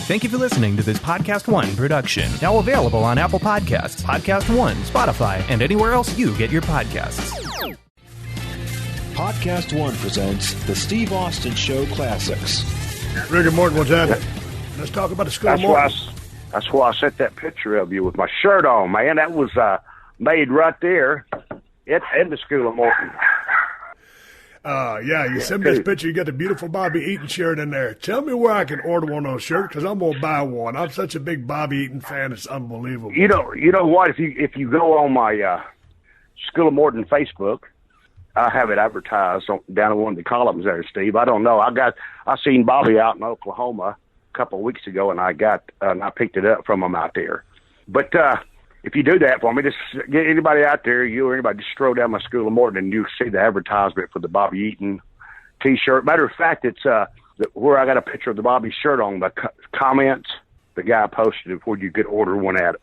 Thank you for listening to this PodcastOne production. Now available on Apple Podcasts, PodcastOne, Spotify, and anywhere else you get your podcasts. PodcastOne presents the Steve Austin Show Classics. Rick and Morton, what's happening? Let's talk about the School of Morton. That's why I sent that picture of you with my shirt on, man. That was made right there in the School of Morton. You sent me this picture. You got the beautiful Bobby Eaton shirt in there. Tell me where I can order one of those shirts, because I'm going to buy one. I'm such a big Bobby Eaton fan. It's unbelievable. You know what? If you go on my School of Morton Facebook, I have it advertised down in one of the columns there, Steve. I don't know. I seen Bobby out in Oklahoma a couple of weeks ago, and I picked it up from him out there. But if you do that for me, just get anybody out there, you or anybody, just scroll down my School of Morton, and you see the advertisement for the Bobby Eaton T-shirt. Matter of fact, it's where I got a picture of the Bobby shirt on the comments. The guy posted it where you could order one at it.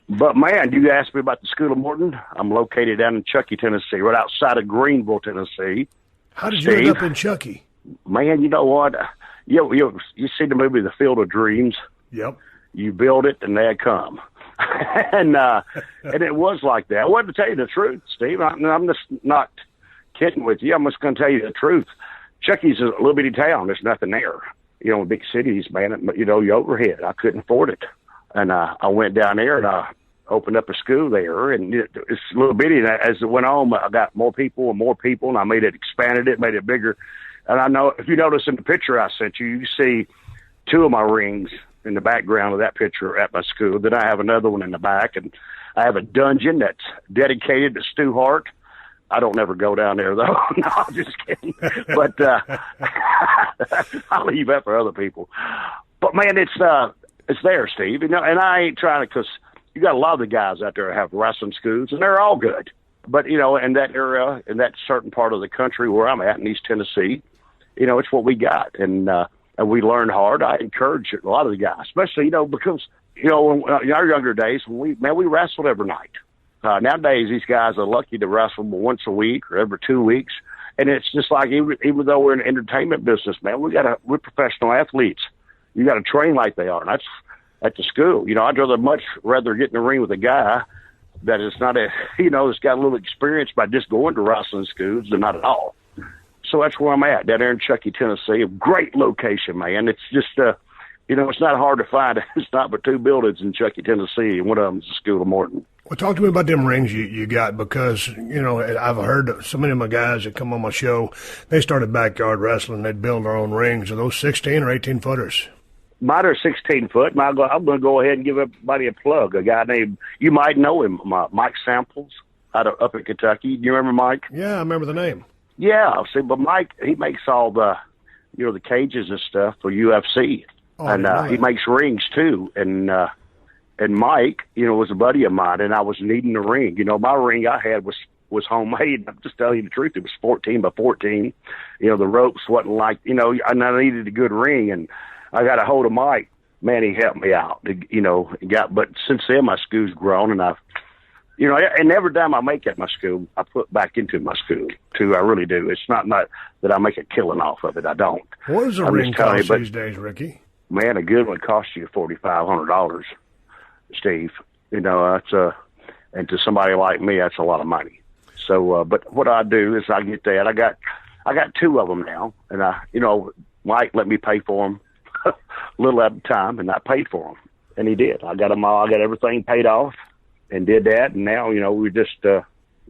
But, man, you asked me about the School of Morton. I'm located down in Chuckey, Tennessee, right outside of Greenville, Tennessee. How did you end up in Chuckey? Man, you know what? You see the movie The Field of Dreams? Yep. You build it, and they come. and it was like that. I wanted to tell you the truth, Steve. I'm just not kidding with you. I'm just going to tell you the truth. Chucky's a little bitty town. There's nothing there. You know, in big cities, man, you overhead. I couldn't afford it. And I went down there, and I opened up a school there, and it's a little bitty. And as it went on, I got more people, and I expanded it, made it bigger. And I know, if you notice in the picture I sent you, you see two of my rings in the background of that picture at my school. Then I have another one in the back, and I have a dungeon that's dedicated to Stu Hart. I don't never go down there, though. No, I'm just kidding. But I'll leave that for other people. But, man, it's there, Steve. And I ain't trying to, because you got a lot of the guys out there that have wrestling schools, and they're all good. But, in that area, in that certain part of the country where I'm at in East Tennessee, it's what we got. And we learn hard. I encourage a lot of the guys, especially, because, in our younger days, we wrestled every night. Nowadays, these guys are lucky to wrestle once a week or every 2 weeks. And it's just like, even though we're in the entertainment business, man, we're professional athletes. You got to train like they are. And that's at the school. I'd much rather get in the ring with a guy that is not that's got a little experience by just going to wrestling schools than not at all. So that's where I'm at, down there in Chuckey, Tennessee. A great location, man. It's just, it's not hard to find. It's not but two buildings in Chuckey, Tennessee, and one of them is the School of Morton. Well, talk to me about them rings you got, because, I've heard so many of my guys that come on my show, they started backyard wrestling. They'd build their own rings. Are those 16 or 18 footers? Mine are 16 foot, and I'm going to go ahead and give everybody a plug. A guy named, you might know him, Mike Samples, up in Kentucky. Do you remember Mike? Yeah, I remember the name. Yeah, see, but Mike, he makes all the, the cages and stuff for UFC, and he makes rings too. And Mike, was a buddy of mine, and I was needing a ring. My ring I had was homemade. I'm just telling you the truth. It was 14 by 14. The ropes wasn't like, and I needed a good ring, and I got a hold of Mike. Man, he helped me out. But since then my school's grown, and I've, and every time I make at my school, I put back into my school too. I really do. It's not that I make a killing off of it. I don't. What does a ring cost these days, Ricky? Man, a good one costs you $4,500, Steve. And to somebody like me, that's a lot of money. So, but what I do is I get that. I got two of them now, and Mike let me pay for them a little at a time, and I paid for them, and he did. I got them all. I got everything paid off, and did that. And now, we're just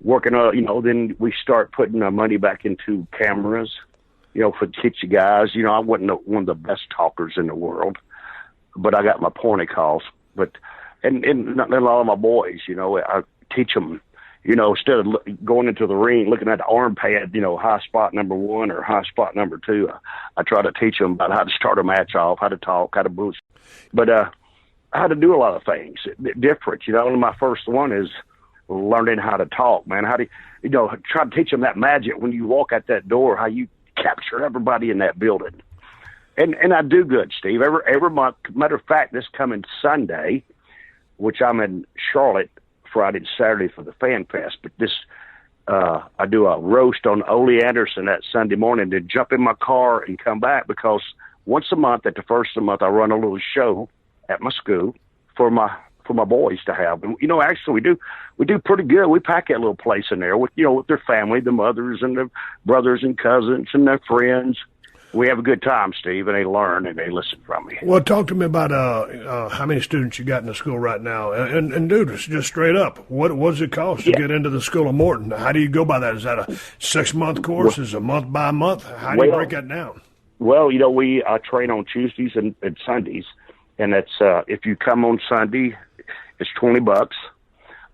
working on. Then we start putting our money back into cameras, for the kitchen guys. I wasn't one of the best talkers in the world, but I got my pointy calls. But and a lot of my boys, I teach them. Instead of going into the ring, looking at the arm pad, high spot number 1 or high spot number 2, I try to teach them about how to start a match off, how to talk, how to boost, but how to do a lot of things different. My first one is learning how to talk, man. How to, try to teach them that magic when you walk out that door, how you capture everybody in that building. And I do good, Steve, every month. Matter of fact, this coming Sunday, which I'm in Charlotte, Friday and Saturday for the Fan Fest, but I do a roast on Ole Anderson that Sunday morning, then jump in my car and come back, because once a month, at the first of the month, I run a little show at my school for my boys to have. And, actually we do pretty good. We pack that little place in there with, with their family, the mothers and their brothers and cousins and their friends. We have a good time, Steve, and they learn and they listen from me. Well, talk to me about how many students you got in the school right now. And dude, it's just straight up. What does it cost to get into the school of Morton? How do you go by that? Is that a 6-month course? Is it month by month? How do you break that down? Well, we train on Tuesdays and Sundays, and that's if you come on Sunday, it's $20.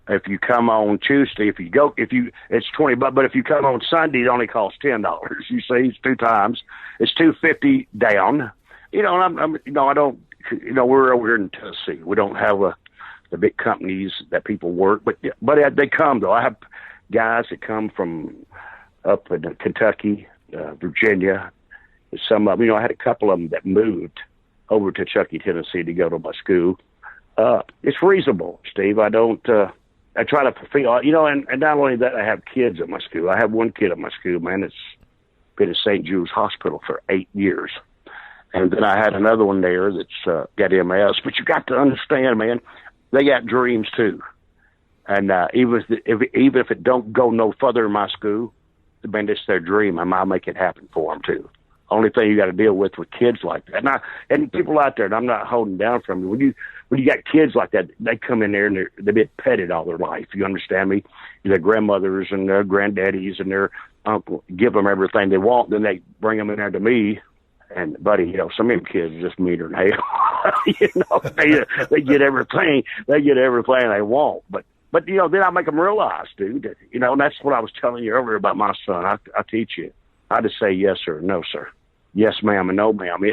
If you come on Tuesday, it's $20. But if you come on Sunday, it only costs $10. You see, it's 2 times. It's $250 down. And I don't. We're over here in Tennessee. We don't have the big companies that people work, but they come though. I have guys that come from up in Kentucky, Virginia. Some of them, I had a couple of them that moved over to Chucky, Tennessee to go to my school. It's reasonable, Steve. I don't. I try to fulfill, and not only that, I have kids at my school. I have one kid at my school, man, that's been at St. Jude's Hospital for 8 years. And then I had another one there that's got MS. But you got to understand, man, they got dreams too. And even if it don't go no further in my school, man, it's their dream. I might make it happen for them too. Only thing you got to deal with kids like that. And people out there, and I'm not holding down from you. When you got kids like that, they come in there and they've been petted all their life. You understand me? Their grandmothers and their granddaddies and their uncle give them everything they want. Then they bring them in there to me. And buddy, some of them kids are just meaner than hell. They get everything. They get everything they want. But then I make them realize, dude, that, and that's what I was telling you earlier about my son. I teach you how to say yes sir, no sir, yes ma'am, and no ma'am,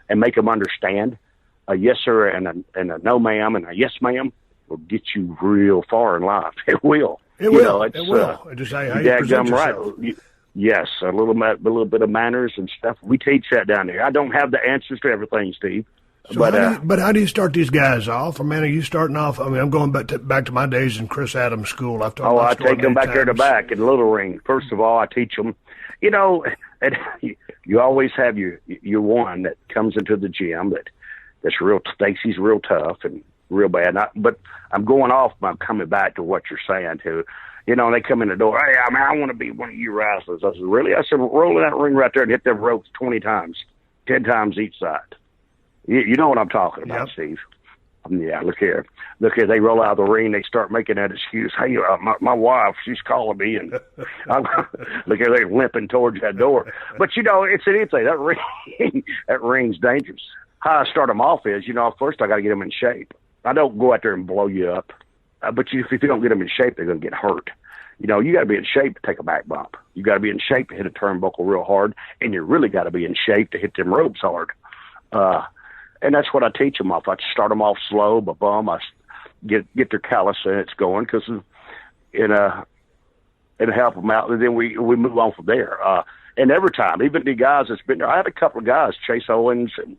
and make them understand a yes sir and a no ma'am and a yes ma'am will get you real far in life. It will. It will. Just how you present yourself. Right. Yes, a little bit of manners and stuff. We teach that down there. I don't have the answers to everything, Steve. So but how do you start these guys off? I mean, are you starting off? I mean, I'm going back to my days in Chris Adams' school. I take them back there to back in Little Ring. First of all, I teach them. And you always have your one that comes into the gym that's real. Stacy's real tough and real bad. But I'm going off. I'm coming back to what you're saying too. And they come in the door. Hey, I want to be one of you wrestlers. I said, really? I said, roll in that ring right there and hit them ropes 20 times, 10 times each side. You know what I'm talking about, yep. Steve. Yeah, look here. They roll out of the ring. They start making that excuse. Hey, my wife, she's calling me, and look here, they're limping towards that door. But it's anything. That ring's dangerous. How I start them off is, first I got to get them in shape. I don't go out there and blow you up. But if you don't get them in shape, they're going to get hurt. You got to be in shape to take a back bump. You got to be in shape to hit a turnbuckle real hard, and you really got to be in shape to hit them ropes hard. And that's what I teach them off. I start them off slow, but I get their calisthenics going because it'll help them out. And then we move on from there. And every time, even the guys that's been there, I had a couple of guys, Chase Owens, and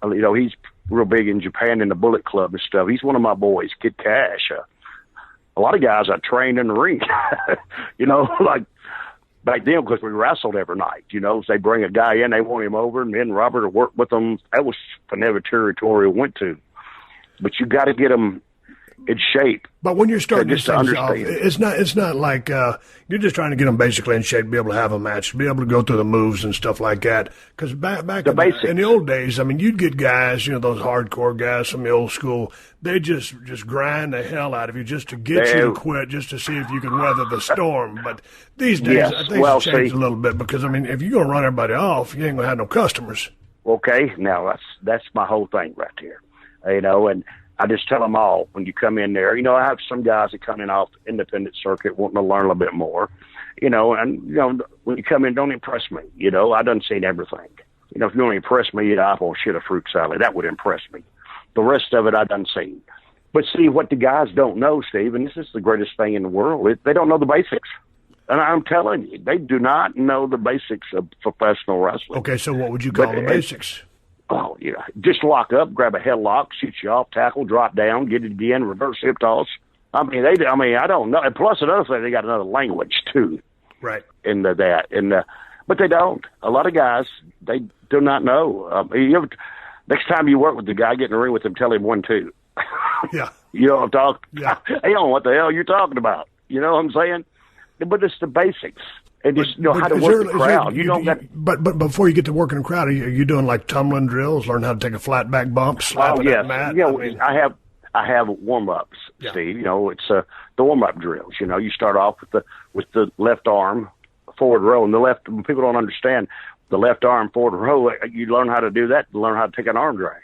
he's real big in Japan in the Bullet Club and stuff. He's one of my boys, Kid Cash. A lot of guys I trained in the ring, like back then because we wrestled every night. So they bring a guy in, they want him over, and me and Robert would work with them. That was whatever territory we went to. But you got to get them in shape. But when you're starting these things off, it's not like you're just trying to get them basically in shape, be able to have a match, be able to go through the moves and stuff like that. Because back in the old days, I mean, you'd get guys, those hardcore guys from the old school, they just grind the hell out of you just to get you to quit, just to see if you can weather the storm. But these days, things have changed a little bit because, I mean, if you're going to run everybody off, you ain't going to have no customers. Okay, now that's my whole thing right there, and I just tell them all when you come in there. I have some guys that come in off the independent circuit wanting to learn a little bit more, and when you come in, don't impress me. I done seen everything. If you want to impress me, eat an apple, shit, a fruit salad. That would impress me. The rest of it, I done seen. But see, what the guys don't know, Steve, and this is the greatest thing in the world, they don't know the basics. And I'm telling you, they do not know the basics of professional wrestling. Okay, so what would you call the basics? Oh, just lock up, grab a headlock, shoot you off, tackle, drop down, get it again, reverse hip toss. I don't know. And plus another thing, they got another language too. Right. In that. And But they don't. A lot of guys, they do not know. Next time you work with the guy, get in the ring with him, tell him 1-2. Yeah. You know what I'm talking? Yeah. They don't know what the hell you're talking about. You know what I'm saying? But it's the basics. And just know how to work the crowd. But before you get to working the crowd, are you doing like tumbling drills, learn how to take a flat back bump, slapping that mat? I have warm-ups, Steve. You know, it's the warm-up drills. You know, you start off with the left arm forward row, and when people don't understand the left arm forward row, you learn how to do that, to learn how to take an arm drag.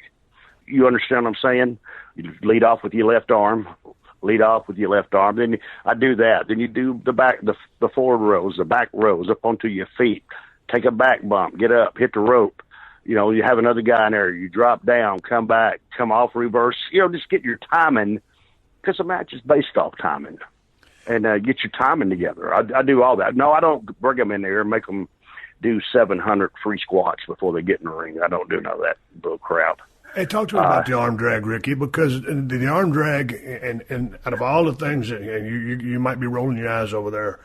You understand what I'm saying? You lead off with your left arm, Then I do that. Then you do the forward rows, the back rows up onto your feet. Take a back bump, get up, hit the rope. You know, you have another guy in there. You drop down, come back, come off reverse. You know, just get your timing, because the match is based off timing. And get your timing together. I do all that. No, I don't bring them in there and make them do 700 free squats before they get in the ring. I don't do none of that bull crap. Hey, talk to me about the arm drag, Ricky, because the arm drag, and out of all the things, and you might be rolling your eyes over there,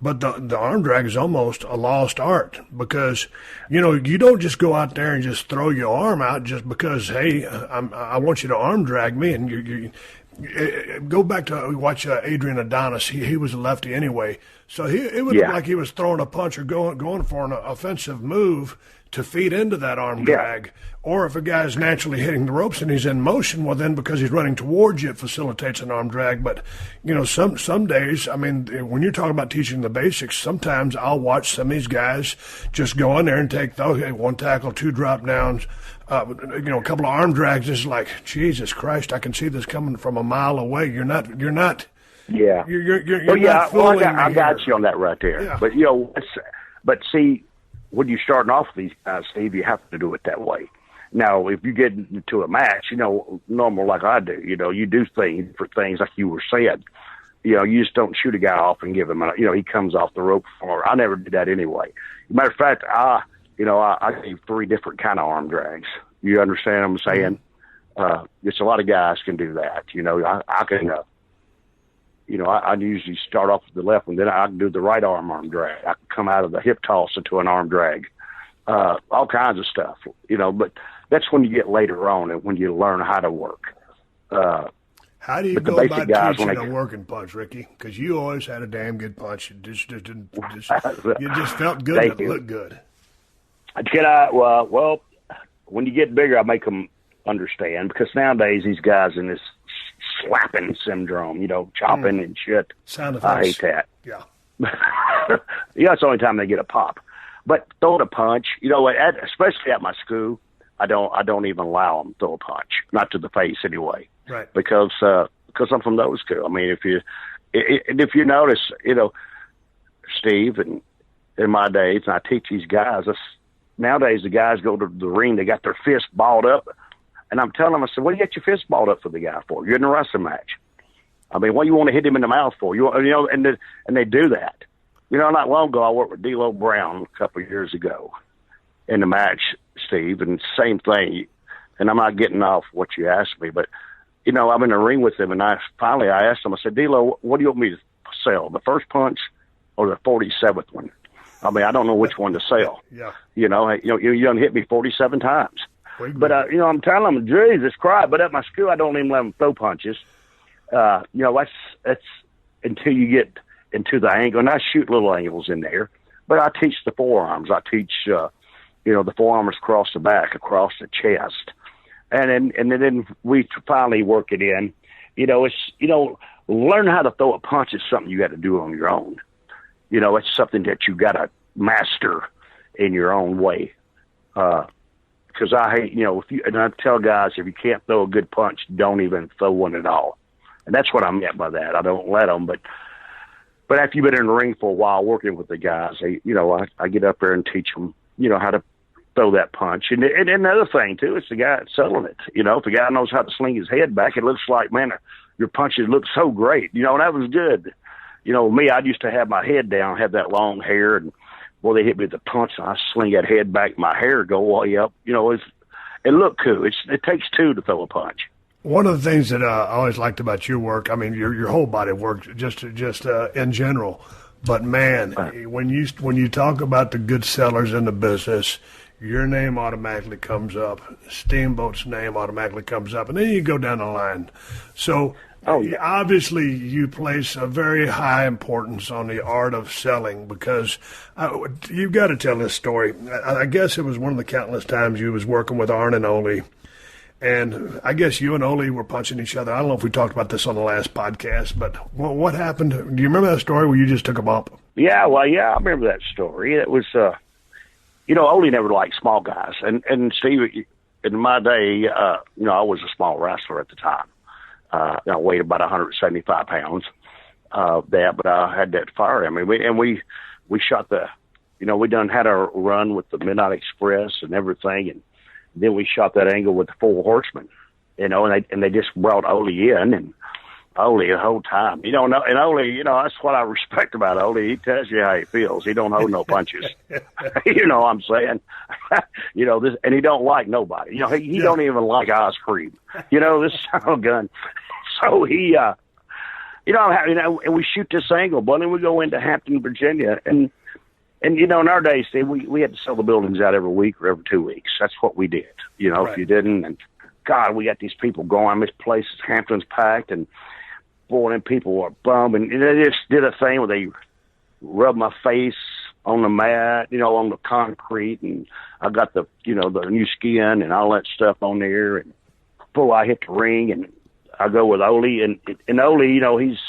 but the arm drag is almost a lost art, because, you know, you don't just go out there and just throw your arm out just because, hey, I want you to arm drag me, and you go back to watch Adrian Adonis. He was a lefty anyway, so it would look like he was throwing a punch or going for an offensive move to feed into that arm drag. Or if a guy's naturally hitting the ropes and he's in motion, well, then because he's running towards you, it facilitates an arm drag. But, you know, some days, I mean, when you're talking about teaching the basics, sometimes I'll watch some of these guys just go in there and take one tackle, 2 drop downs, a couple of arm drags. It's like, Jesus Christ, I can see this coming from a mile away. You're not. Yeah. You're not fooling me. I got you on that right there. Yeah. But, you know, but see, when you're starting off with these guys, Steve, you have to do it that way. Now, if you get into a match, you know, normal like I do, you know, you do things like you were saying. You know, you just don't shoot a guy off and give him, he comes off the rope. I never did that anyway. Matter of fact, I gave 3 different kind of arm drags. You understand what I'm saying? Just a lot of guys can do that. You know, I can, I usually start off with the left one, then I can do the right arm drag. I can come out of the hip toss into an arm drag. All kinds of stuff, you know, but that's when you get later on and when you learn how to work. How do you go about teaching a working punch, Ricky? Because you always had a damn good punch. You just felt good and it looked good. Well, when you get bigger, I make them understand, because nowadays these guys in this slapping syndrome, you know, chopping and shit. Sound effects. I hate that. Yeah. It's the only time they get a pop. But throwing a punch, you know, especially at my school, I don't even allow them to throw a punch, not to the face anyway. Right. Because I'm from those school. I mean, if you notice, you know, Steve, and in my days, and I teach these guys, nowadays the guys go to the ring, they got their fist balled up, and I'm telling them, I said, what do you get your fist balled up for the guy for? You're in a wrestling match. I mean, what do you want to hit him in the mouth for? And they do that. You know, not long ago, I worked with D'Lo Brown a couple of years ago in the match, Steve, and same thing. And I'm not getting off what you asked me, but, you know, I'm in the ring with him, and I asked him, I said, D'Lo, what do you want me to sell, the first punch or the 47th one? I mean, I don't know which one to sell. Yeah. You done hit me 47 times. But, I'm telling him, Jesus Christ, but at my school, I don't even let them throw punches. That's until you get into the angle, and I shoot little angles in there, but I teach the forearms. I teach, the forearms across the back, across the chest, and then we finally work it in. Learn how to throw a punch is something you got to do on your own. You know, it's something that you got to master in your own way. Because I hate, and I tell guys, if you can't throw a good punch, don't even throw one at all. And that's what I meant by that. I don't let them, but after you've been in the ring for a while working with the guys, I get up there and teach them, how to throw that punch. And another thing, too, it's the guy that's selling it. If the guy knows how to sling his head back, it looks like, man, your punches look so great. And that was good. Me, I used to have my head down, have that long hair, and, boy, they hit me with the punch, and I sling that head back, my hair go way up. It looked cool. It takes 2 to throw a punch. One of the things that I always liked about your work, I mean, your whole body of work, just in general, But man, when you talk about the good sellers in the business, your name automatically comes up. Steamboat's name automatically comes up, and then you go down the line. So obviously you place a very high importance on the art of selling, because you've got to tell this story. I guess it was one of the countless times you was working with Arn and Ole, and I guess you and Ole were punching each other. I don't know if we talked about this on the last podcast, but what happened? Do you remember that story where you just took a bump? Yeah, I remember that story. It was Ole never liked small guys. And Steve, in my day, I was a small wrestler at the time. I weighed about 175 pounds, but I had that fire in me. We shot we done had our run with the Midnight Express and everything. And then we shot that angle with the Four Horsemen, and they just brought Ole in, and Ole the whole time, and Ole, that's what I respect about Ole. He tells you how he feels. He don't hold no punches. You know what I'm saying? This, and he don't like nobody. He don't even like ice cream. This son of a gun. So he, and we shoot this angle, but then we go into Hampton, Virginia, and in our days, Steve, we had to sell the buildings out every week or every 2 weeks. That's what we did. Right. If you didn't, and God, we got these people going. This place, Hampton's packed, and boy, them people were bummed, and they just did a thing where they rubbed my face on the mat, on the concrete, and I got the new skin and all that stuff on there, and boy, I hit the ring, and I go with Ole, and Ole, he's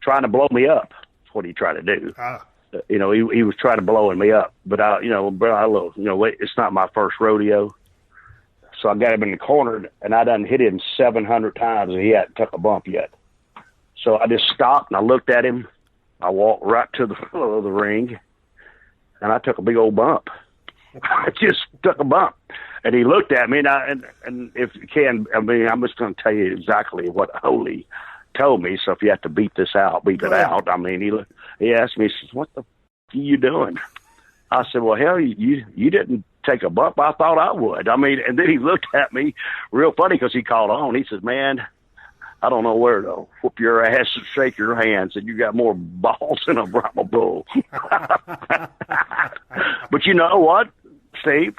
trying to blow me up. That's what he tried to do. He was trying to blow me up, but it's not my first rodeo. So I got him in the corner, and I done hit him 700 times, and he hadn't took a bump yet. So I just stopped, and I looked at him. I walked right to the middle of the ring, and I took a big old bump. I just took a bump. And he looked at me, and if you can, I'm just going to tell you exactly what Ole told me. So if you have to beat it out. He asked me, he says, "What the f*** are you doing?" I said, "Well, hell, you didn't take a bump. I thought I would." And then he looked at me real funny because he called on. He says, "Man, I don't know where to whoop your ass and shake your hands, and you got more balls than a Brahma bull." But you know what, Steve?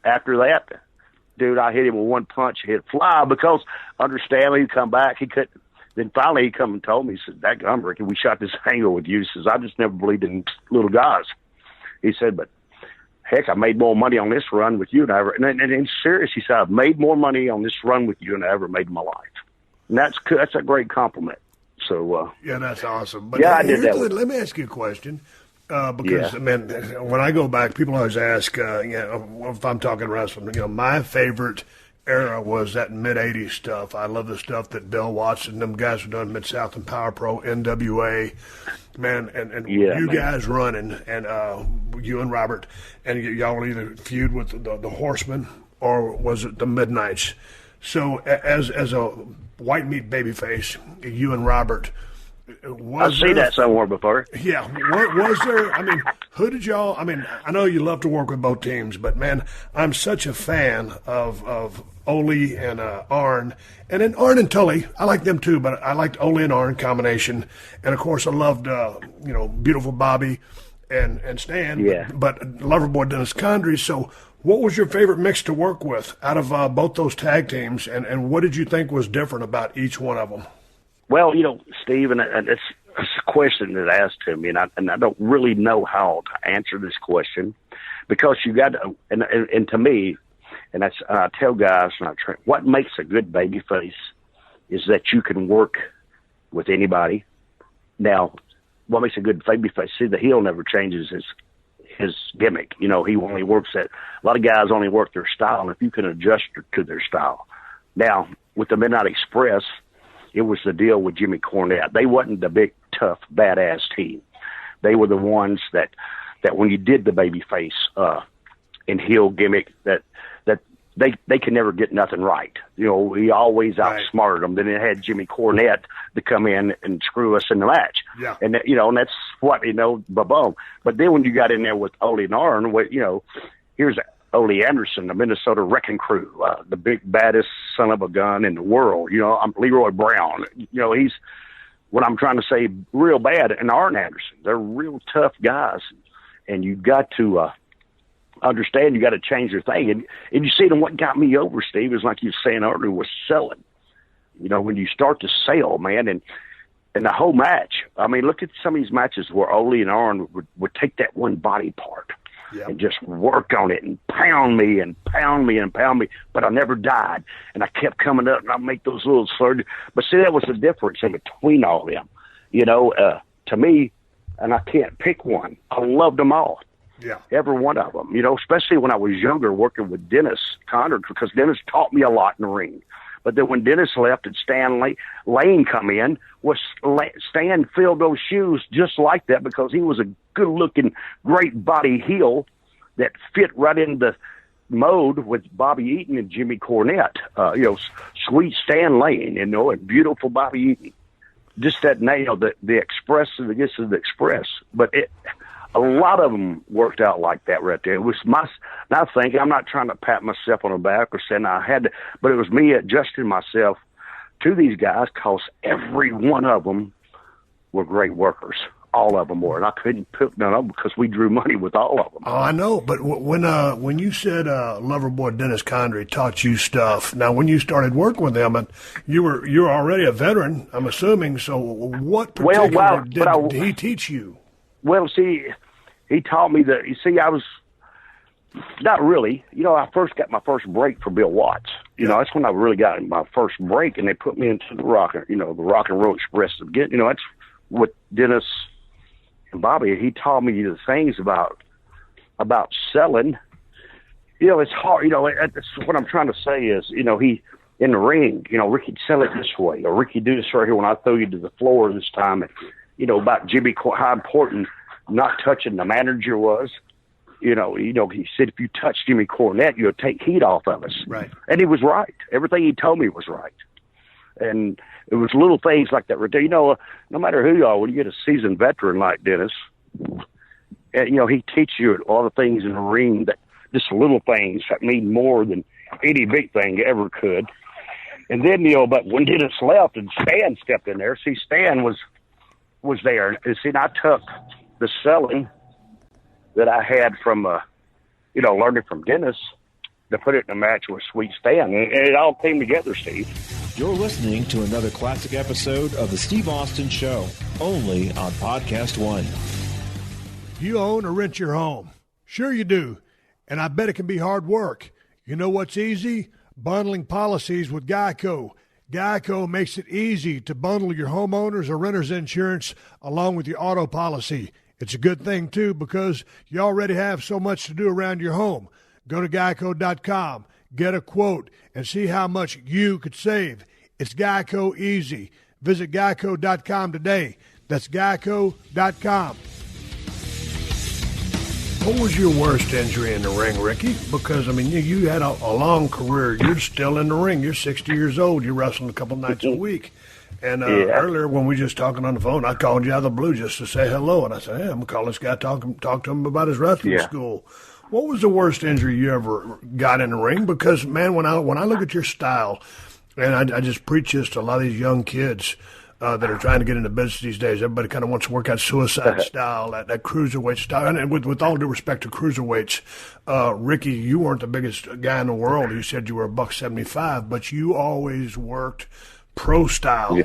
After that, dude, I hit him with one punch, hit fly, because understand he'd come back. He couldn't. Then finally he come and told me, he said, "That gum, Ricky, we shot this angle with you." He says, "I just never believed in little guys." He said, "But heck, I made more money on this run with you than I ever." And he's serious. He said, "I've made more money on this run with you than I ever made in my life." And that's a great compliment. So yeah, that's awesome. But I did that. Let me ask you a question. Because, man, when I go back, people always ask, if I'm talking wrestling, my favorite era was that mid-'80s stuff. I love the stuff that Bill Watson, them guys were doing, Mid-South and Power Pro, NWA, man, and you guys running, and you and Robert, and y'all either feud with the Horsemen or was it the Midnights? So as a white meat babyface, you and Robert, I've seen that somewhere before. Yeah. Was there, who did y'all, I know you love to work with both teams, but, man, I'm such a fan of Ole and Arn. And then Arn and Tully, I like them too, but I liked Ole and Arn combination. And, of course, I loved, Beautiful Bobby and Stan. Yeah. But Loverboy Dennis Condrey. So what was your favorite mix to work with out of both those tag teams? And what did you think was different about each one of them? Well, Steve, and it's a question that asked to me, and I don't really know how to answer this question, because you got to, and to me, and I tell guys, what makes a good babyface is that you can work with anybody. Now, what makes a good babyface? See, the heel never changes his gimmick. He only works a lot of guys only work their style, and if you can adjust to their style. Now, with the Midnight Express, it was the deal with Jimmy Cornette. They wasn't the big, tough, badass team. They were the ones that when you did the babyface and heel gimmick, that they could never get nothing right. He always outsmarted them. Then it had Jimmy Cornette to come in and screw us in the match. Yeah. And and that's what ba-boom. But then when you got in there with Ole and Arn, here's Ole Anderson, the Minnesota Wrecking Crew, the big baddest son of a gun in the world. I'm Leroy Brown. He's what I'm trying to say real bad, and Arn Anderson. They're real tough guys, and you've got to understand you got to change your thing. And you see, what got me over, Steve, is like you were saying earlier, was selling. You know, when you start to sell, man, and the whole match. I mean, look at some of these matches where Ole and Arn would take that one body part and just work on it and pound me and pound me and pound me, but I never died. And I kept coming up, and I'd make those little surgeries. But see, that was the difference in between all of them. You know, to me, and I can't pick one. I loved them all. Yeah. Every one of them. You know, especially when I was younger working with Dennis Conner, because Dennis taught me a lot in the ring. But then when Dennis left and Stan Lane come in, Stan filled those shoes just like that because he was a good-looking, great body heel that fit right in the mode with Bobby Eaton and Jimmy Cornette. You know, sweet Stan Lane, you know, and beautiful Bobby Eaton. Just that nail, the Express, I guess is the Express. But a lot of them worked out like that right there. It was I think, I'm not trying to pat myself on the back or saying I had to, but it was me adjusting myself to these guys because every one of them were great workers. All of them were. And I couldn't pick none of them because we drew money with all of them. Oh, I know. But when you said Loverboy Dennis Condrey taught you stuff, now when you started working with him, and you were already a veteran, I'm assuming, so what particular did he teach you? Well, see, he taught me that, you see, I was, not really, you know, I first got my first break for Bill Watts. You know, that's when I really got my first break, and they put me into the Rock and Roll Express. Again, you know, that's what Dennis and Bobby, he taught me the things about selling. You know, it's hard, you know, that's what I'm trying to say is, you know, he, in the ring, you know, Ricky, sell it this way, or Ricky, do this right here when I throw you to the floor this time, and, you know, about Jimmy, how important not touching the manager was. You know, he said if you touch Jimmy Cornette, you'll take heat off of us. Right. And he was right. Everything he told me was right. And it was little things like that. You know, no matter who you are, when you get a seasoned veteran like Dennis, you know, he teaches you all the things in the ring, that just little things that mean more than any big thing ever could. And then, you know, but when Dennis left and Stan stepped in there, see, Stan was there. And see, I took the selling that I had from, you know, learning from Dennis to put it in a match with Sweet Stan. And it all came together, Steve. You're listening to another classic episode of The Steve Austin Show, only on PodcastOne. You own or rent your home? Sure you do. And I bet it can be hard work. You know what's easy? Bundling policies with Geico. Geico makes it easy to bundle your homeowners or renters insurance along with your auto policy. It's a good thing, too, because you already have so much to do around your home. Go to geico.com, get a quote, and see how much you could save. It's Geico easy. Visit geico.com today. That's geico.com. What was your worst injury in the ring, Ricky? Because, I mean, you had a long career. You're still in the ring. You're 60 years old. You're wrestling a couple nights a week. And earlier when we were just talking on the phone, I called you out of the blue just to say hello. And I said, hey, I'm going to call this guy, talk to him about his wrestling school. What was the worst injury you ever got in the ring? Because, man, when I look at your style, and I just preach this to a lot of these young kids that are trying to get into business these days. Everybody kind of wants to work out suicide style, that cruiserweight style. And with all due respect to cruiserweights, Ricky, you weren't the biggest guy in the world. You said you were $175, but you always worked pro style,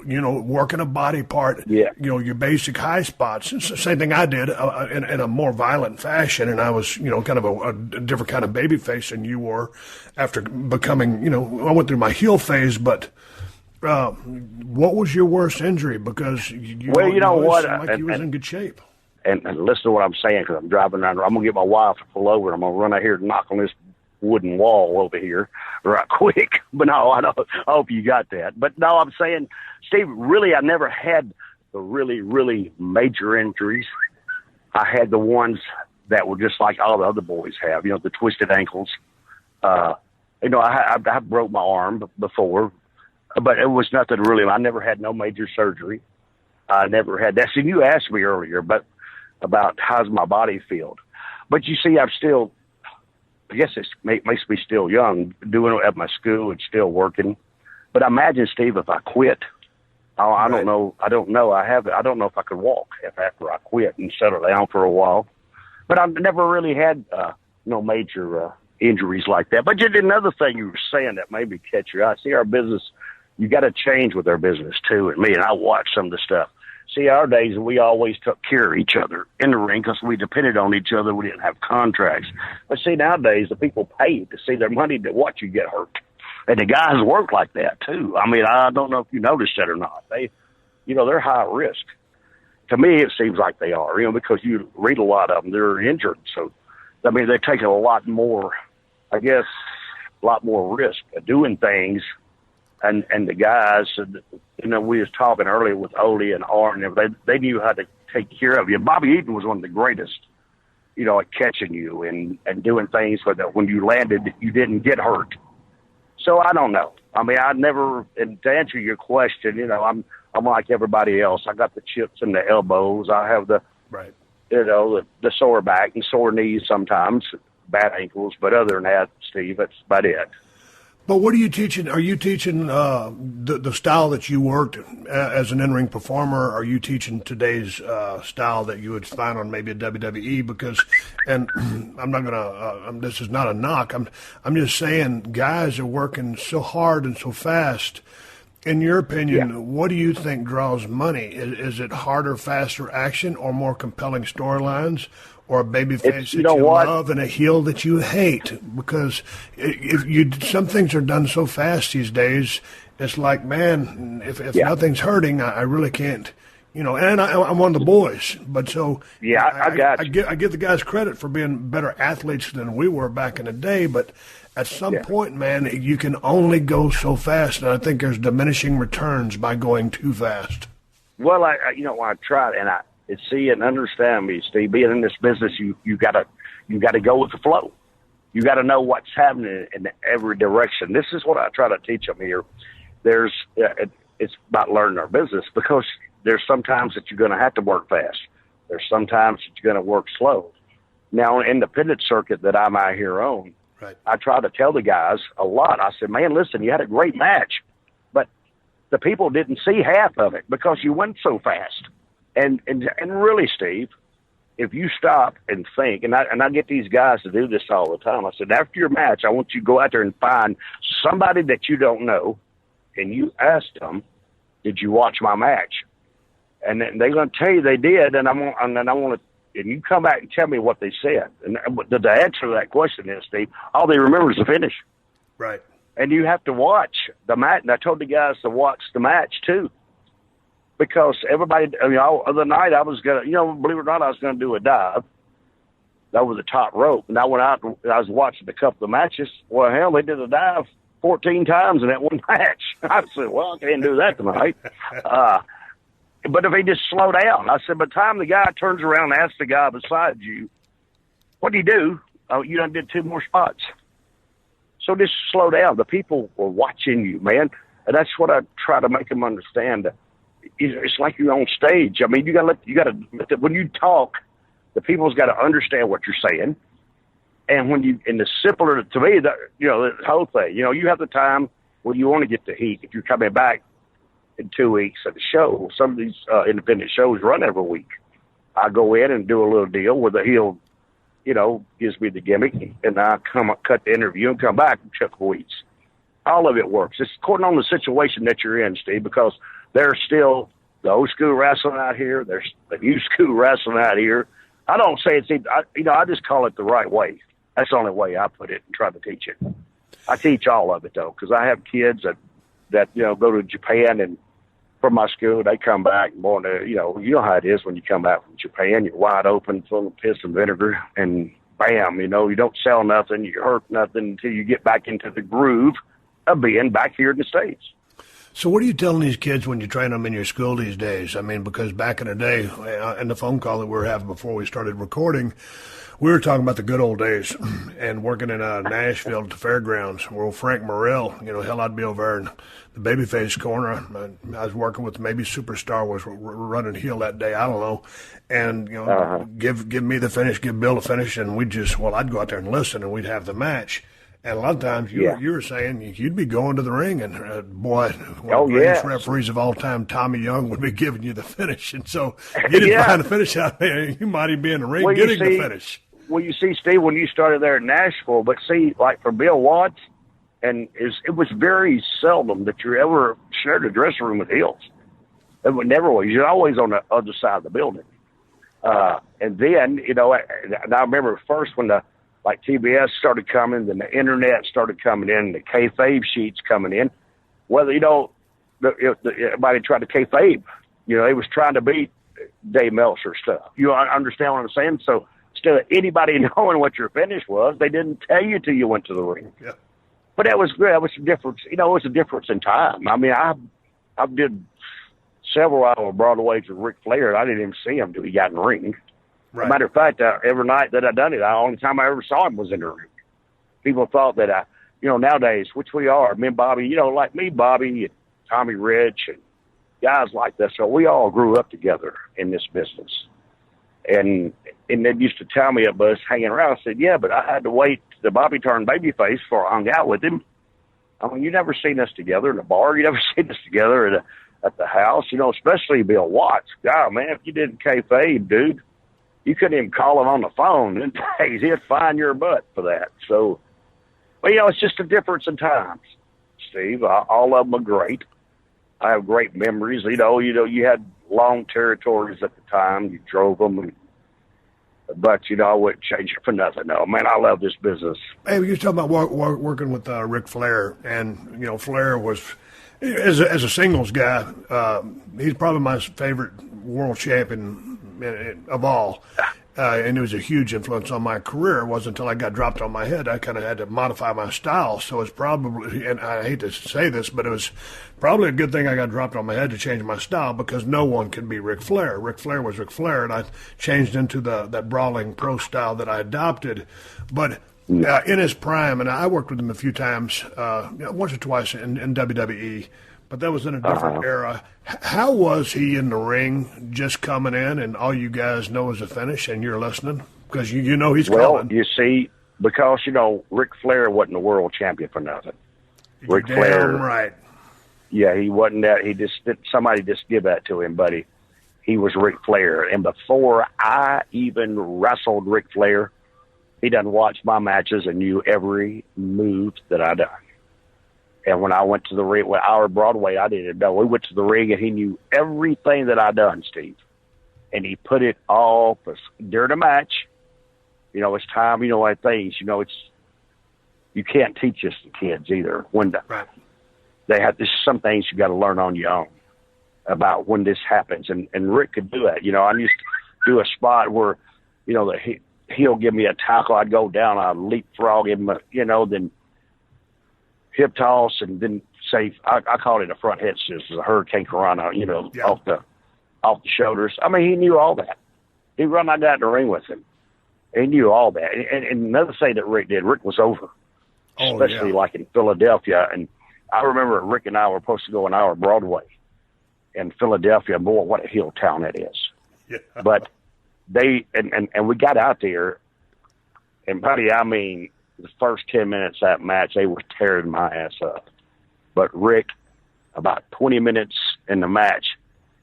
you know, working a body part, you know, your basic high spots. It's the same thing I did in a more violent fashion, and I was, you know, kind of a different kind of baby face than you were after becoming, you know, I went through my heel phase, but what was your worst injury? Because you know what? Like you was in good shape. And listen to what I'm saying, because I'm driving around. I'm going to get my wife to pull over. I'm going to run out here and knock on this wooden wall over here right quick. But no, I hope you got that. But no, I'm saying, Steve, really, I never had the really, really major injuries. I had the ones that were just like all the other boys have, you know, the twisted ankles. You know, I broke my arm before, but it was nothing really. I never had no major surgery. I never had that. So you asked me earlier about how's my body feel. But you see, I'm still, I guess it makes me still young, doing it at my school and still working. But I imagine, Steve, if I quit I don't know. I don't know. I don't know if I could walk after I quit and settled down for a while. But I've never really had no major injuries like that. But just another thing you were saying that made me catch your eye. See, our business, you got to change with our business too. And I watch some of the stuff. See, our days, we always took care of each other in the ring because we depended on each other. We didn't have contracts. But see, nowadays, the people pay to see their money to watch you get hurt. And the guys work like that, too. I don't know if you noticed that or not. They're high risk. To me, it seems like they are, because you read a lot of them. They're injured. So, they're taking a lot more risk of doing things. And the guys, we was talking earlier with Ole and Arn, they knew how to take care of you. Bobby Eaton was one of the greatest, at catching you and doing things so that when you landed, you didn't get hurt. So I don't know. I never, and to answer your question, I'm like everybody else. I got the chips in the elbows. I have the sore back and sore knees sometimes, bad ankles. But other than that, Steve, that's about it. But what are you teaching? Are you teaching the style that you worked as an in-ring performer? Are you teaching today's style that you would find on maybe a WWE? Because, and I'm not gonna. This is not a knock. I'm just saying, guys are working so hard and so fast. In your opinion, what do you think draws money? Is it harder, faster action, or more compelling storylines? Or a babyface that you love and a heel that you hate? Because some things are done so fast these days, it's like, man, if nothing's hurting, I really can't, and I'm one of the boys. But so I give the guys credit for being better athletes than we were back in the day. But at some point, man, you can only go so fast, and I think there's diminishing returns by going too fast. Well, I tried, and see and understand me, Steve. Being in this business, you gotta go with the flow. You gotta know what's happening in every direction. This is what I try to teach them here. It's about learning our business because there's sometimes that you're gonna have to work fast. There's sometimes that you're gonna work slow. Now, on the independent circuit that I'm out here on, I try to tell the guys a lot. I said, man, listen, you had a great match, but the people didn't see half of it because you went so fast. And really, Steve, if you stop and think, and I get these guys to do this all the time. I said, after your match, I want you to go out there and find somebody that you don't know, and you ask them, "Did you watch my match?" And they're going to tell you they did, and you come back and tell me what they said. And the answer to that question is, Steve, all they remember is the finish. Right. And you have to watch the match. And I told the guys to watch the match too. Because everybody, other night I was going to, believe it or not, I was going to do a dive over the top rope. And I went out and I was watching a couple of matches. Well, hell, they did a dive 14 times in that one match. I said, well, I can't do that tonight. But if he just slow down, I said, by the time the guy turns around and asks the guy beside you, what do you do? Oh, you done did 2 more spots. So just slow down. The people were watching you, man. And that's what I try to make them understand. It's like you're on stage. I mean, you gotta when you talk, the people's got to understand what you're saying. And the simpler to me, the whole thing, you have the time when you want to get the heat. If you're coming back in 2 weeks at the show, some of these independent shows run every week. I go in and do a little deal where the heel, gives me the gimmick, and I cut the interview and come back in a couple weeks. All of it works. It's according on the situation that you're in, Steve, because there's still the old school wrestling out here. There's the new school wrestling out here. I don't say I just call it the right way. That's the only way I put it and try to teach it. I teach all of it, though, because I have kids that go to Japan, and from my school, they come back, and boy, you know how it is when you come back from Japan. You're wide open, full of piss and vinegar, and bam, you don't sell nothing, you hurt nothing until you get back into the groove of being back here in the States. So what are you telling these kids when you train them in your school these days? I mean, because back in the day, in the phone call that we were having before we started recording, we were talking about the good old days and working in Nashville at the fairgrounds where Frank Morrell, hell, I'd be over there in the babyface corner. I was working with maybe Superstar was running heel that day. I don't know. And, give me the finish, give Bill the finish. And I'd go out there and listen and we'd have the match. And a lot of times you were saying you'd be going to the ring, and boy, one of the greatest referees of all time, Tommy Young, would be giving you the finish. And so you didn't find the finish out there. You might even be in the ring getting the finish. Well, you see, Steve, when you started there in Nashville, but see, like for Bill Watts, and it was very seldom that you ever shared a dressing room with heels. It would never was. You're always on the other side of the building. And then, and I remember first when like TBS started coming, then the internet started coming in, the kayfabe sheets coming in. Whether, everybody tried to kayfabe. They was trying to beat Dave Meltzer stuff. You understand what I'm saying? So instead of anybody knowing what your finish was, they didn't tell you till you went to the ring. Yeah. But that was good. That was a difference. It was a difference in time. I mean, I did several hour broadways with Ric Flair. I didn't even see him till he got in the ring. Right. As a matter of fact, every night that I done it, the only time I ever saw him was in the ring. People thought that nowadays, which we are, me and Bobby, like me, Bobby, and Tommy Rich, and guys like that. So we all grew up together in this business. And they used to tell me about us hanging around. I said, yeah, but I had to wait till Bobby turned babyface before I hung out with him. I mean, you never seen us together in a bar. You never seen us together at the house, especially Bill Watts. God, man, if you didn't kayfabe, dude, you couldn't even call him on the phone. And he'd fine your butt for that. So, but, it's just a difference in times, Steve. All of them are great. I have great memories. You had long territories at the time. You drove them. But, I wouldn't change it for nothing. No, man, I love this business. Hey, you were talking about working with Ric Flair. And, Flair was, as a singles guy, he's probably my favorite world champion of all. And it was a huge influence on my career. It wasn't until I got dropped on my head I kind of had to modify my style. So it's probably, and I hate to say this, but it was probably a good thing I got dropped on my head to change my style, because no one can be Ric Flair. Ric Flair was Ric Flair, and I changed into that brawling pro style that I adopted. But in his prime, and I worked with him a few times, once or twice in WWE, but that was in a different era. How was he in the ring, just coming in, and all you guys know is a finish, and you're listening? Because he's coming. Well, you see, because, Ric Flair wasn't a world champion for nothing. Ric Flair, right. Yeah, he wasn't that. Somebody just give that to him, buddy. He was Ric Flair. And before I even wrestled Ric Flair, he done watched my matches and knew every move that I done. And when I went to the ring with our Broadway, I didn't know. We went to the ring, and he knew everything that I done, Steve. And he put it all during the match. It's time. Like things. You can't teach this to kids either. Right. They have this. Some things you got to learn on your own about when this happens. And Rick could do that. I used to do a spot where, he'll give me a tackle. I'd go down. I'd leapfrog him. Then hip toss, and then say, I called it a front head scissors, a hurricane Corona, off the shoulders. I mean, he knew all that. He run I got in the ring with him. He knew all that. And another thing that Rick did, Rick was over, especially like in Philadelphia. And I remember Rick and I were supposed to go on our Broadway in Philadelphia. Boy, what a hill town it is. Yeah. But they, and we got out there, and buddy, I mean, the first 10 minutes of that match, they were tearing my ass up. But Rick, about 20 minutes in the match,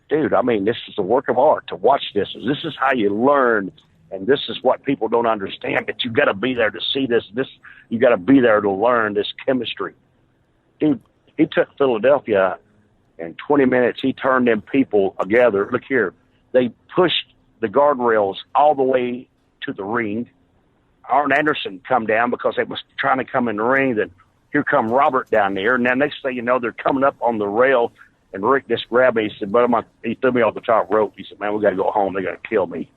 dude, I mean, this is a work of art to watch this. This is how you learn, and this is what people don't understand, that you got to be there to see this. You got to be there to learn this chemistry. Dude, he took Philadelphia, in 20 minutes, he turned them people together. Look here. They pushed the guardrails all the way to the ring. Arn Anderson come down because they was trying to come in the ring. Then here come Robert down there. And then next thing you know, they're coming up on the rail. And Rick just grabbed me. He said, but he threw me off the top rope. He said, man, we got to go home. They're going to kill me.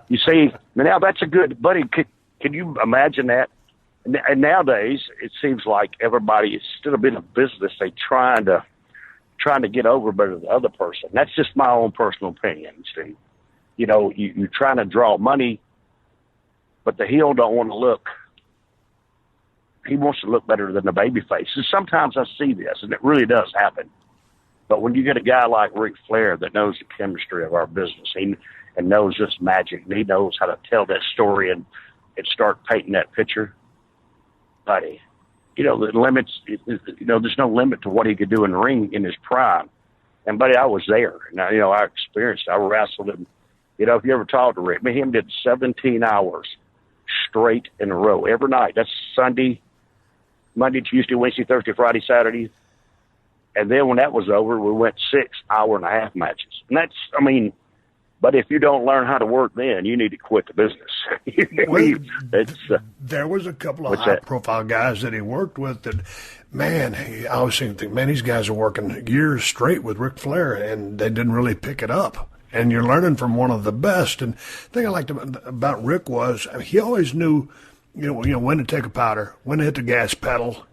You see, now that's a good, buddy. Can you imagine that? And nowadays, it seems like everybody, instead of being a business, they trying to get over better than the other person. That's just my own personal opinion, Steve. You're trying to draw money, but the heel don't want to look. He wants to look better than the babyface. And sometimes I see this, and it really does happen. But when you get a guy like Ric Flair that knows the chemistry of our business, and knows this magic, and he knows how to tell that story and start painting that picture, nobody. You know, the limits, there's no limit to what he could do in the ring in his prime. And, buddy, I was there. Now, I experienced it. I wrestled him. If you ever talked to Rick, me and him did 17 hours straight in a row every night. That's Sunday, Monday, Tuesday, Wednesday, Thursday, Friday, Saturday. And then when that was over, we went 6 hour-and-a-half matches. And that's, but if you don't learn how to work then, you need to quit the business. There was a couple of high-profile guys that he worked with that, man, I always think, man, these guys are working years straight with Ric Flair, and they didn't really pick it up. And you're learning from one of the best. And the thing I liked about Rick was he always knew, when to take a powder, when to hit the gas pedal.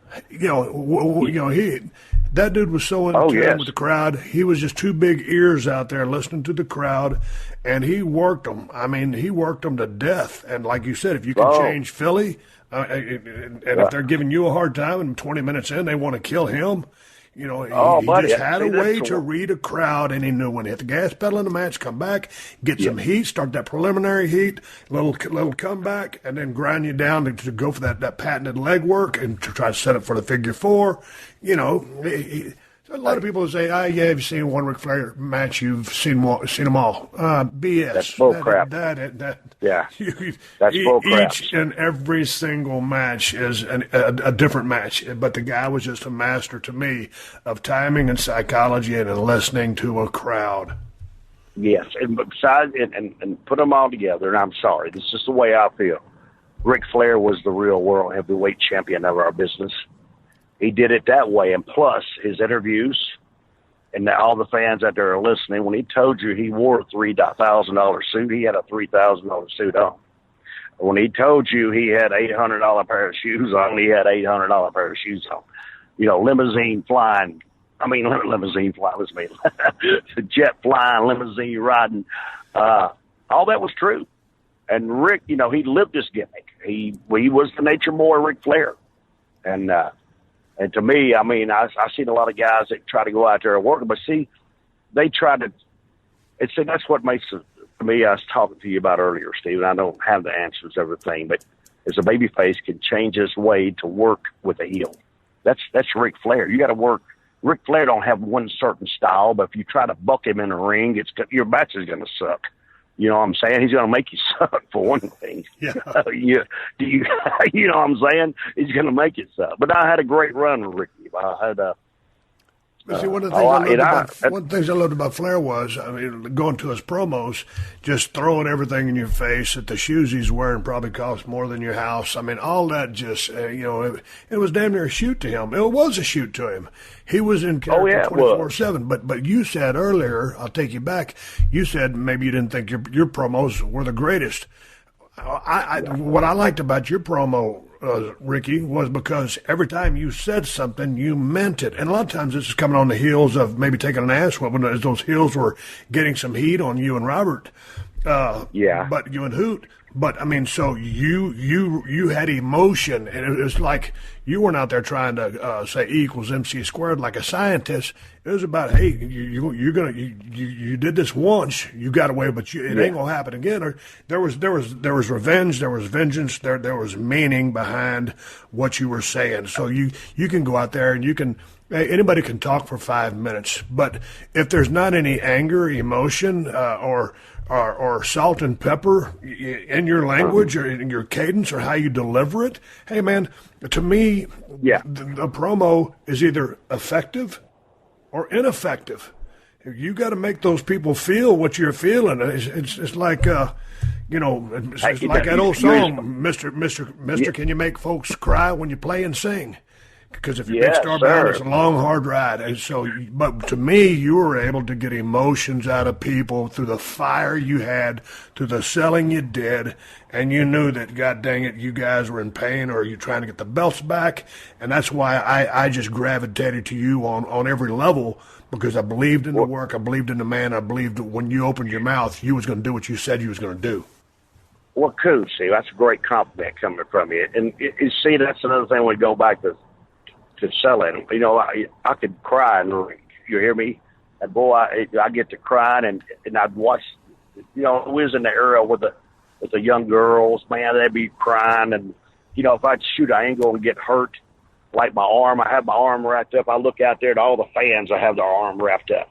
That dude was so in tune with the crowd. He was just two big ears out there listening to the crowd, and he worked them. He worked them to death. And like you said, if you can change Philly, and if they're giving you a hard time and 20 minutes in they want to kill him, he just had a way to read a crowd, and he knew when to hit the gas pedal in the match, come back, get some heat, start that preliminary heat, little comeback, and then grind you down to go for that patented leg work and to try to set up for the figure four. A lot of people say, have you seen one Ric Flair match? You've seen them all. BS. That's bull crap. That's bull crap. Each and every single match is a different match. But the guy was just a master to me of timing and psychology and listening to a crowd. Yes, and besides, and put them all together, and I'm sorry, this is the way I feel. Ric Flair was the real world heavyweight champion of our business. He did it that way, and plus his interviews, and all the fans out there are listening. When he told you he wore a $3,000 suit, he had a $3,000 suit on. When he told you he had $800 pair of shoes on, he had $800 pair of shoes on. Limousine flying. Limousine flying was me. Jet flying, limousine riding. All that was true. And Rick, he lived this gimmick. He was the nature boy, Ric Flair, And to me, I've seen a lot of guys that try to go out there and work, but see, they try to, and see, that's what makes it, to me, I was talking to you about earlier, Steve, and I don't have the answers to everything, but as a babyface can change his way to work with a heel. That's Ric Flair. You got to work. Ric Flair don't have one certain style, but if you try to buck him in the ring, your match is going to suck. You know what I'm saying? He's going to make you suck, for one thing. Yeah. You know what I'm saying? He's going to make you suck. But I had a great run with Ricky. I had one of the things I loved about Flair was, going to his promos, just throwing everything in your face that the shoes he's wearing probably cost more than your house. All that just, it was damn near a shoot to him. It was a shoot to him. He was in character 24/7. But you said earlier, I'll take you back, you said maybe you didn't think your promos were the greatest. What I liked about your promo, Ricky, was because every time you said something, you meant it. And a lot of times this is coming on the heels of maybe taking an ass whooping, as those heels were getting some heat on you and Robert. But you and Hoot. But so you had emotion, and it was like you weren't out there trying to say E equals MC squared like a scientist. It was about, hey, you did this once, you got away, but it ain't gonna happen again. Or there was revenge, there was vengeance, there was meaning behind what you were saying. So you can go out there and you can. Anybody can talk for 5 minutes, but if there's not any anger, emotion, or salt and pepper in your language or in your cadence or how you deliver it, hey man, to me, the promo is either effective or ineffective. You got to make those people feel what you're feeling. It's like it's like that old song, Mister, can you make folks cry when you play and sing? Because if you're Big Star Bound, it's a long, hard ride. And so, but to me, you were able to get emotions out of people through the fire you had, through the selling you did, and you knew that, God dang it, you guys were in pain or you're trying to get the belts back. And that's why I just gravitated to you on every level, because I believed in the work, I believed in the man, I believed that when you opened your mouth, you was going to do what you said you was going to do. Well, cool, Steve. That's a great compliment coming from you. And see, that's another thing we go back to selling. I could cry in the ring. You hear me? And boy, I get to crying, and I'd watch. We was in the era with the young girls. Man, they'd be crying, and if I'd shoot an angle and get hurt, like my arm, I have my arm wrapped up. I look out there at all the fans, I have their arm wrapped up,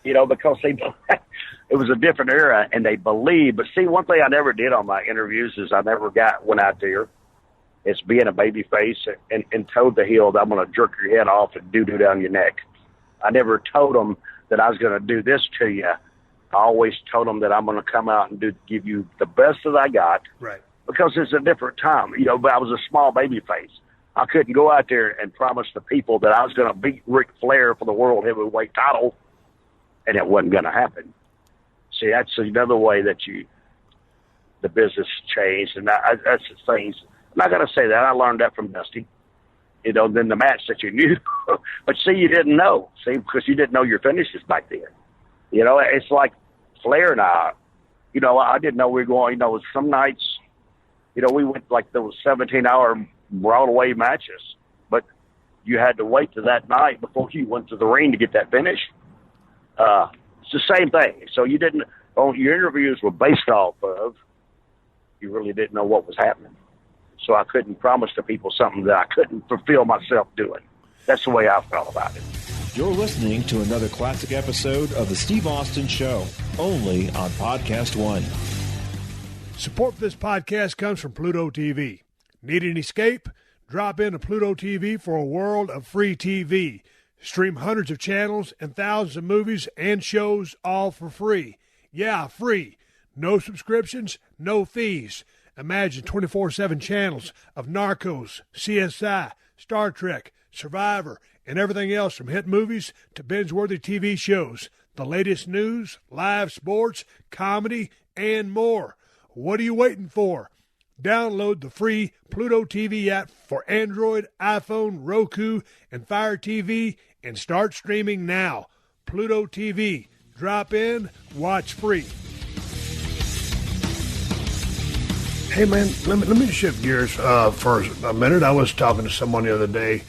because it was a different era and they believe. But see, one thing I never did on my interviews is I never went out there. It's being a baby face and told the heel that I'm going to jerk your head off and doo-doo down your neck. I never told them that I was going to do this to you. I always told them that I'm going to come out and give you the best that I got. Right. Because it's a different time, but I was a small baby face. I couldn't go out there and promise the people that I was going to beat Ric Flair for the world heavyweight title, and it wasn't going to happen. See, that's another way that the business changed, and that's the things. I'm not going to say that. I learned that from Dusty. Then the match that you knew. But see, you didn't know. See, because you didn't know your finishes back then. It's like Flair and I didn't know we were going, some nights, we went like those 17-hour Broadway matches, but you had to wait to that night before you went to the ring to get that finish. It's the same thing. So you didn't, your interviews were based off of, you really didn't know what was happening. So I couldn't promise to people something that I couldn't fulfill myself doing. That's the way I felt about it. You're listening to another classic episode of The Steve Austin Show, only on PodcastOne. Support for this podcast comes from Pluto TV. Need an escape? Drop into Pluto TV for a world of free TV. Stream hundreds of channels and thousands of movies and shows, all for free. Yeah, free. No subscriptions, no fees. Imagine 24/7 channels of Narcos, CSI, Star Trek, Survivor, and everything else from hit movies to binge-worthy TV shows. The latest news, live sports, comedy, and more. What are you waiting for? Download the free Pluto TV app for Android, iPhone, Roku, and Fire TV and start streaming now. Pluto TV. Drop in, watch free. Hey, man, let me shift gears for a minute. I was talking to someone the other day,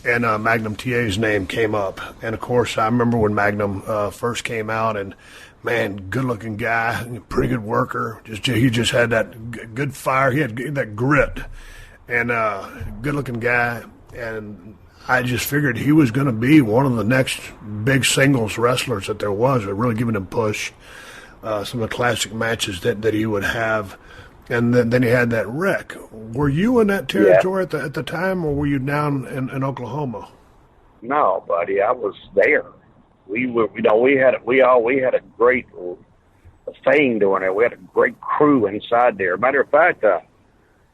and Magnum TA's name came up. And, of course, I remember when Magnum first came out, and, man, good-looking guy, pretty good worker. He just had that good fire. He had that grit, and good-looking guy. And I just figured he was going to be one of the next big singles wrestlers that there was, really giving him push. Some of the classic matches that he would have. And then he had that wreck. Were you in that territory at the time, or were you down in Oklahoma? No, buddy, I was there. We were, we had a great thing doing it. We had a great crew inside there. Matter of fact, I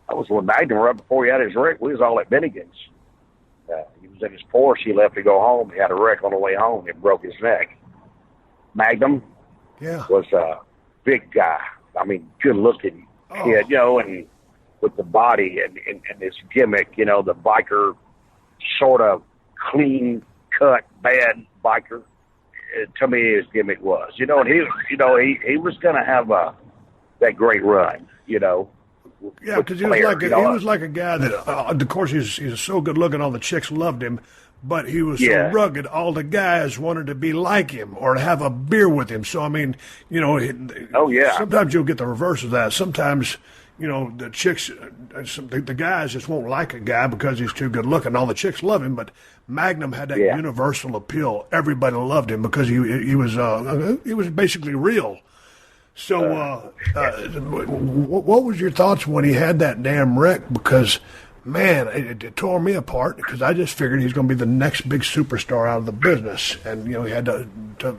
was with Magnum right before he had his wreck. We was all at Bennigan's. He was in his Porsche. He left to go home. He had a wreck on the way home. It broke his neck. Magnum was a big guy. I mean, good looking. Kid, and with the body and his gimmick, the biker sort of clean cut, bad biker. To me, his gimmick was, and he was going to have that great run, Yeah, because he was like a guy that, of course, he's so good looking, all the chicks loved him, but he was so rugged, all the guys wanted to be like him or have a beer with him. So, I mean, sometimes you'll get the reverse of that. Sometimes, the chicks, the guys just won't like a guy because he's too good looking. All the chicks love him, but Magnum had that universal appeal. Everybody loved him because he was basically real. So, what was your thoughts when he had that damn wreck? Because, man, it tore me apart because I just figured he's going to be the next big superstar out of the business. And, he had to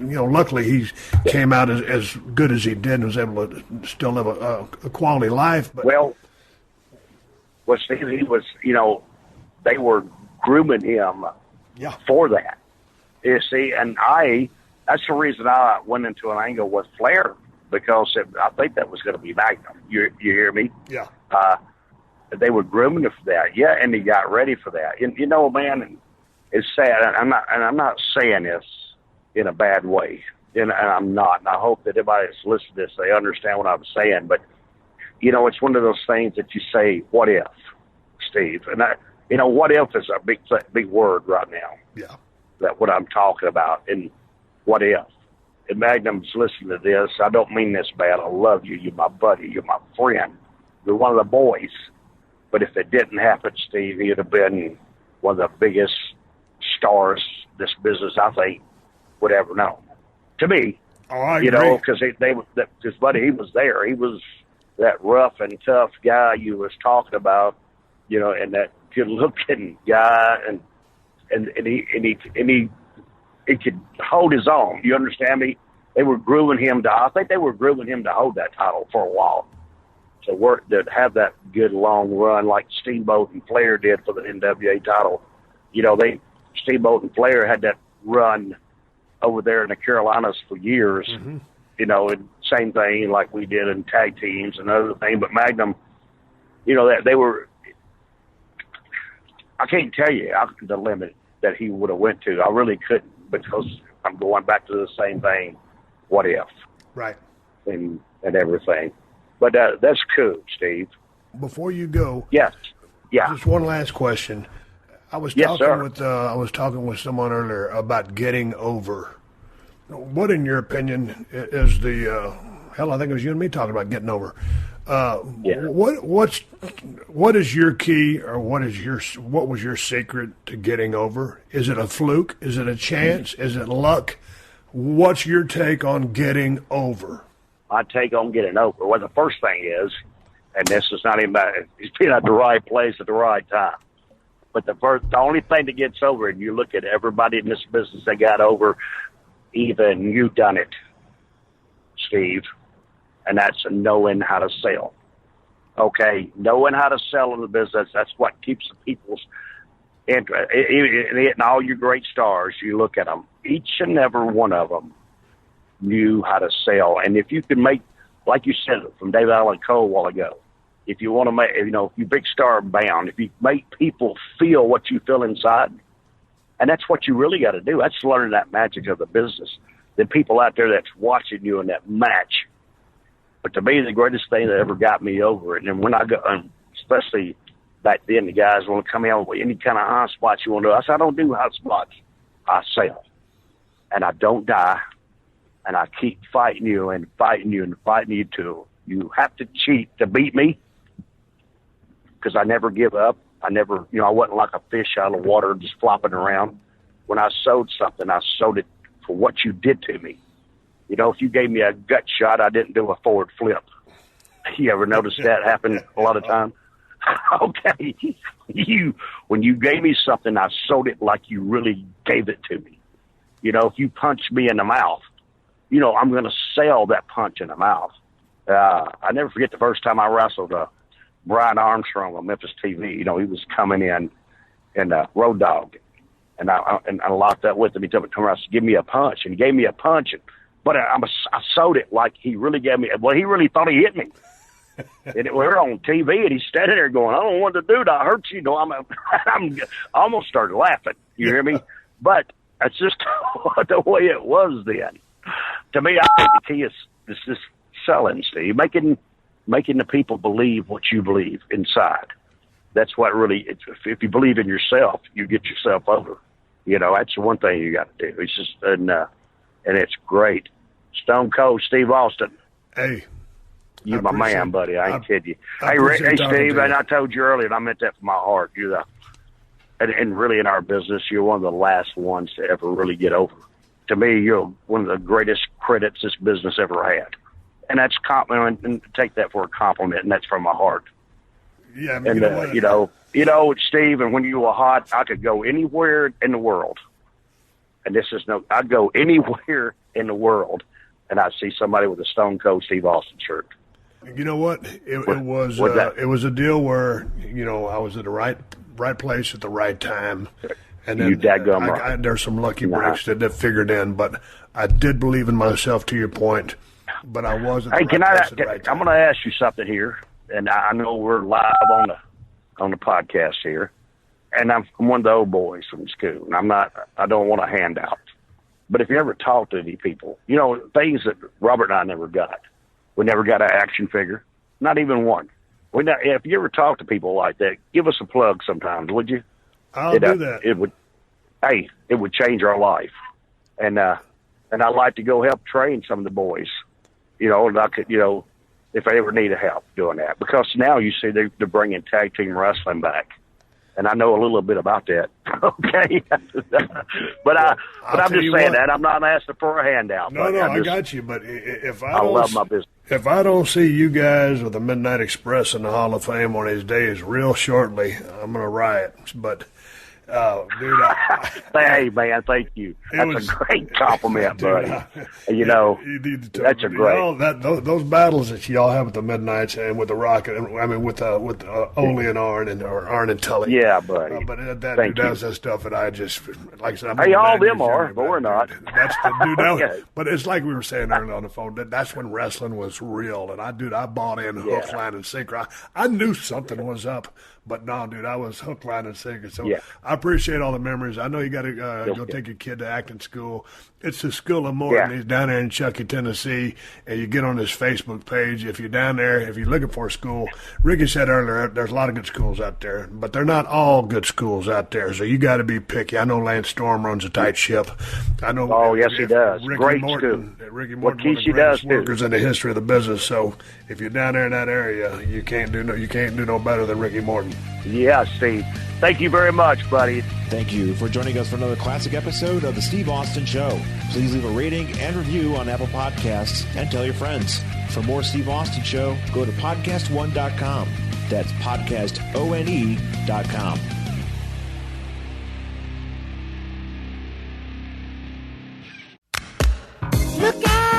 luckily he came out as good as he did and was able to still live a quality life. But Steve, he was, they were grooming him for that. You see, and that's the reason I went into an angle with Flair, because I think that was going to be Magnum. You hear me? Yeah. They were grooming him for that, and he got ready for that. And man, it's sad. I'm not saying this in a bad way, and I'm not. And I hope that everybody that's listening to this, they understand what I'm saying. But it's one of those things that you say, "What if, Steve?" And what if is a big word right now. Yeah. That what I'm talking about, and what if? And Magnum's listening to this. I don't mean this bad. I love you. You're my buddy. You're my friend. You're one of the boys. But if it didn't happen, Steve, he'd have been one of the biggest stars this business, I think, would ever know. To me, I you agree. know, because his buddy, he was there. He was that rough and tough guy you was talking about, you know, and that good-looking guy, and he could hold his own. You understand me? They were grooming him I think they were grooming him to hold that title for a while. To have that good long run like Steamboat and Flair did for the NWA title. You know, Steamboat and Flair had that run over there in the Carolinas for years. Mm-hmm. You know, and same thing like we did in tag teams and other thing. But Magnum, you know, that they were. I can't tell you the limit that he would have went to. I really couldn't, because I'm going back to the same thing. What if? Right. And everything. But that's cool, Steve. Before you go, yes, yeah. Just one last question. I was talking with someone earlier about getting over. What, in your opinion, is the hell? I think it was you and me talking about getting over. Yeah. What is your key, or what was your secret to getting over? Is it a fluke? Is it a chance? Is it luck? What's your take on getting over? My take on getting over. Well, the first thing is, and this is not even about it, is being at the right place at the right time. But the only thing that gets over, and you look at everybody in this business that got over, even you done it, Steve, and that's knowing how to sell. Okay, knowing how to sell in the business, that's what keeps the people's interest. And all your great stars, you look at them, each and every one of them knew how to sell. And if you can make, like you said from David Allen Cole a while ago, if you want to make, you know, if you big star bound, if you make people feel what you feel inside, and that's what you really got to do. That's learning that magic of the business. The people out there that's watching you in that match. But to me, the greatest thing that ever got me over it, and when I go, especially back then, the guys want to come in with any kind of hot spots you want to do. I said, I don't do hot spots. I sell. And I don't die. And I keep fighting you and fighting you and fighting you too. You have to cheat to beat me, because I never give up. I never, you know, I wasn't like a fish out of the water just flopping around. When I sold something, I sold it for what you did to me. You know, if you gave me a gut shot, I didn't do a forward flip. You ever notice that happen a lot of times? Okay. When you gave me something, I sold it like you really gave it to me. You know, if you punched me in the mouth, you know, I'm going to sell that punch in the mouth. I never forget the first time I wrestled Brian Armstrong on Memphis TV. You know, he was coming in Road Dogg, and I locked up with him. He told me, "Come around, give me a punch," and he gave me a punch. But I sold it like he really gave me. Well, he really thought he hit me. And we're on TV, and he's standing there going, "I don't want to do that. I hurt you." No, I almost started laughing. You hear me? But that's just the way it was then. To me, I think the key is just selling, Steve, making the people believe what you believe inside. That's what really. If you believe in yourself, you get yourself over. You know, that's the one thing you got to do. It's just and it's great. Stone Cold Steve Austin. Hey. You my man, buddy. I ain't kidding you. Hey, Steve, and I told you earlier, and I meant that from my heart. And really in our business, you're one of the last ones to ever really get over. To me, you're one of the greatest credits this business ever had. And that's compliment, and take that for a compliment, and that's from my heart. Yeah, I mean, and you know, Steve, and when you were hot, I could go anywhere in the world. And I'd go anywhere in the world, and I'd see somebody with a Stone Cold Steve Austin shirt. You know what? It was a deal where, you know, I was at the right place at the right time, and then there's some lucky breaks that figured in. But I did believe in myself, to your point. But I was at the right place at the right time. I'm going to ask you something here, and I know we're live on the podcast here, and I'm one of the old boys from school, and I don't want a handout. But if you ever talk to any people, you know, things that Robert and I never got. We never got an action figure, not even one. If you ever talk to people like that, give us a plug sometimes, would you? I'll do that. It would change our life, and I'd like to go help train some of the boys, you know, and I could, you know, if I ever need help doing that. Because now you see they're bringing tag team wrestling back. And I know a little bit about that. Okay. but I'm just saying that. I'm not asking for a handout. No, I got you. But if I love my business. If I don't see you guys with the Midnight Express in the Hall of Fame on these days real shortly, I'm going to riot. But, dude, hey, man, thank you. That's a great compliment, buddy. That's a great. Those battles that y'all have with the Midnights and with the Rocket, with Ole and Arn and Arn and Tully. Yeah, buddy. But that does that stuff that I just, like I said, hey, all them are, but we're not. That's the dude. But it's like we were saying earlier on the phone. That's when wrestling was real, and I bought in hook, line, and sinker. I knew something was up. But no, dude, I was hook, line, and sinker. So I appreciate all the memories. I know you got to go take your kid to acting school. It's the School of Morton. He's down there in Chuckey, Tennessee, and you get on his Facebook page. If you're down there, if you're looking for a school, Ricky said earlier, there's a lot of good schools out there, but they're not all good schools out there. So you got to be picky. I know Lance Storm runs a tight ship. I know. Oh, yes, he does. Ricky Morton, one of the greatest workers in the history of the business. So if you're down there in that area, you can't do no better than Ricky Morton. Yeah, Steve. Thank you very much, buddy. Thank you for joining us for another classic episode of The Steve Austin Show. Please leave a rating and review on Apple Podcasts and tell your friends. For more Steve Austin Show, go to PodcastOne.com. That's PodcastOne.com. Look out!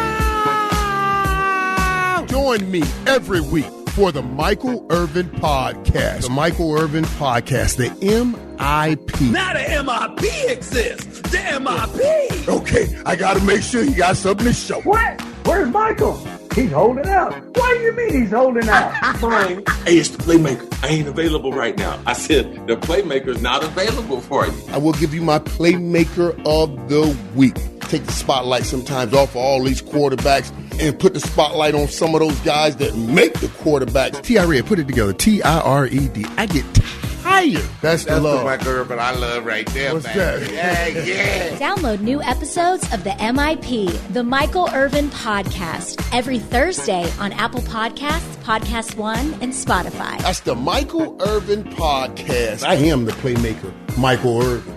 Join me every week for the Michael Irvin Podcast. The Michael Irvin Podcast, the MIP. Now the MIP exists. The MIP. Okay, I got to make sure you got something to show. What? Where's Michael? He's holding out. What do you mean he's holding out? Brian, hey, it's the Playmaker. I ain't available right now. I said the Playmaker's not available for you. I will give you my Playmaker of the Week. Take the spotlight sometimes off of all these quarterbacks and put the spotlight on some of those guys that make the quarterbacks. T-I-R-E-D, put it together. T-I-R-E-D. I get tired. That's the love. That's the Michael I love right there, What's man. that? Yeah. Download new episodes of the MIP, the Michael Irvin Podcast, every Thursday on Apple Podcasts, PodcastOne, and Spotify. That's the Michael Irvin Podcast. I am the Playmaker, Michael Irvin.